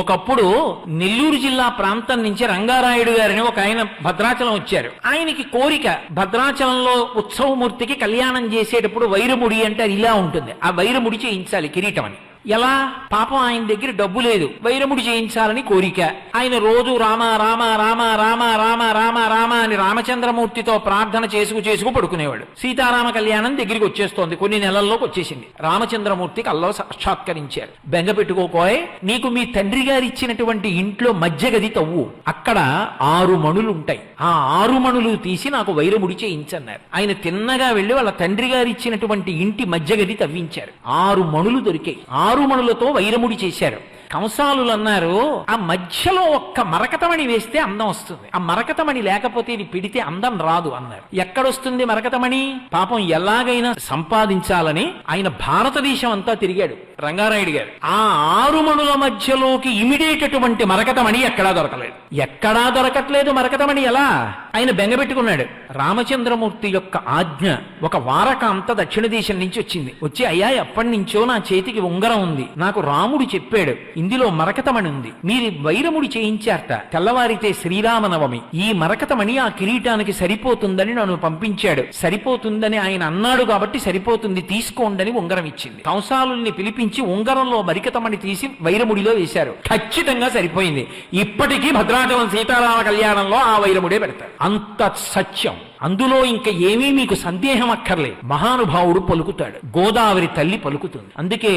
ఒకప్పుడు నెల్లూరు జిల్లా ప్రాంతం నుంచి రంగారాయుడు గారిని ఒక ఆయన భద్రాచలం వచ్చారు. ఆయనకి కోరిక, భద్రాచలంలో ఉత్సవమూర్తికి కళ్యాణం చేసేటప్పుడు వైరముడి అంటే అది ఇలా ఉంటుంది, ఆ వైరముడి చేయించాలి కిరీటం అని. ఎలా? పాపం ఆయన దగ్గర డబ్బు లేదు, వైరముడి చేయించాలని కోరిక. ఆయన రోజు రామ రామ రామ రామ రామ రామ రామ అని రామచంద్రమూర్తితో ప్రార్థన చేసుకు పడుకునేవాడు. సీతారామ కళ్యాణం దగ్గరికి వచ్చేస్తోంది, కొన్ని నెలల్లోకి వచ్చేసింది. రామచంద్రమూర్తి కల్లో సాక్షాత్కరించారు. బెంగ పెట్టుకోకోయ్, నీకు మీ తండ్రి గారు ఇచ్చినటువంటి ఇంట్లో మధ్య గది తవ్వు, అక్కడ 6 మణులు ఉంటాయి, ఆ 6 మణులు తీసి నాకు వైరముడి చేయించన్నారు. ఆయన తిన్నగా వెళ్లి వాళ్ళ తండ్రి గారు ఇచ్చినటువంటి ఇంటి మధ్య గది తవ్వించారు. 6 మణులు దొరికాయి. 6 మణులతో వైరముడి చేశారు. కంసాలులు అన్నారు, ఆ మధ్యలో ఒక్క మరకతమణి వేస్తే అందం వస్తుంది, ఆ మరకతమణి లేకపోతే ఇది పిడితే అందం రాదు అన్నారు. ఎక్కడొస్తుంది మరకతమణి? పాపం ఎలాగైనా సంపాదించాలని ఆయన భారతదేశం అంతా తిరిగాడు రంగారాయుడు గారు. ఆ 6 మణుల మధ్యలోకి ఇమిడేటటువంటి మరకతమణి ఎక్కడా దొరకట్లేదు. మరకతమణి ఎలా? ఆయన బెంగపెట్టుకున్నాడు. రామచంద్రమూర్తి యొక్క ఆజ్ఞ, ఒక వారకాంత దక్షిణ దేశం నుంచి వచ్చి అయ్యా, ఎప్పటి నుంచో నా చేతికి ఉంగరం ఉంది, నాకు రాముడు చెప్పాడు ఇందులో మరకతమణి ఉంది, మీరు వైరముడి చేయించారట, తెల్లవారితే శ్రీరామనవమి, ఈ మరకతమణి ఆ కిరీటానికి సరిపోతుందని నన్ను పంపించాడు, సరిపోతుందని ఆయన అన్నాడు కాబట్టి సరిపోతుంది, తీసుకోండని ఉంగరం ఇచ్చింది. కంసాలుల్ని పిలిపించి ఉంగరంలో మరకతమణి తీసి వైరముడిలో వేశారు. ఖచ్చితంగా సరిపోయింది. ఇప్పటికీ భద్రాచలం సీతారామ కళ్యాణంలో ఆ వైరముడే పెడతారు. అంత సత్యం. అందులో ఇంకా ఏమీ మీకు సందేహం అక్కర్లేదు. మహానుభావుడు పలుకుతాడు, గోదావరి తల్లి పలుకుతుంది. అందుకే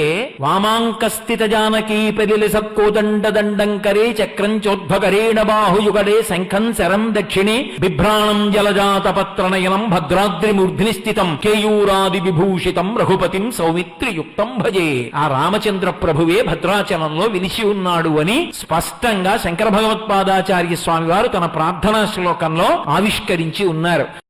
వామాంకస్థిత జానకీ పెరిలి సత్కోదండ దండంకరే చక్రం చోద్భకరేణ బాహుయుగడే శంఖం శరం దక్షిణే బిభ్రాణం జలజాత పత్రనయనం భద్రాద్రి మూర్ధిని స్థితం కేయూరాది విభూషితం రఘుపతిం సౌమిత్రియుక్తం భజే. ఆ రామచంద్ర ప్రభువే భద్రాచలంలో విలిసి ఉన్నాడు అని స్పష్టంగా శంకర భగవత్పాదాచార్య స్వామి వారు తన ప్రార్థనా శ్లోకంలో ఆవిష్కరించి ఉన్నారు.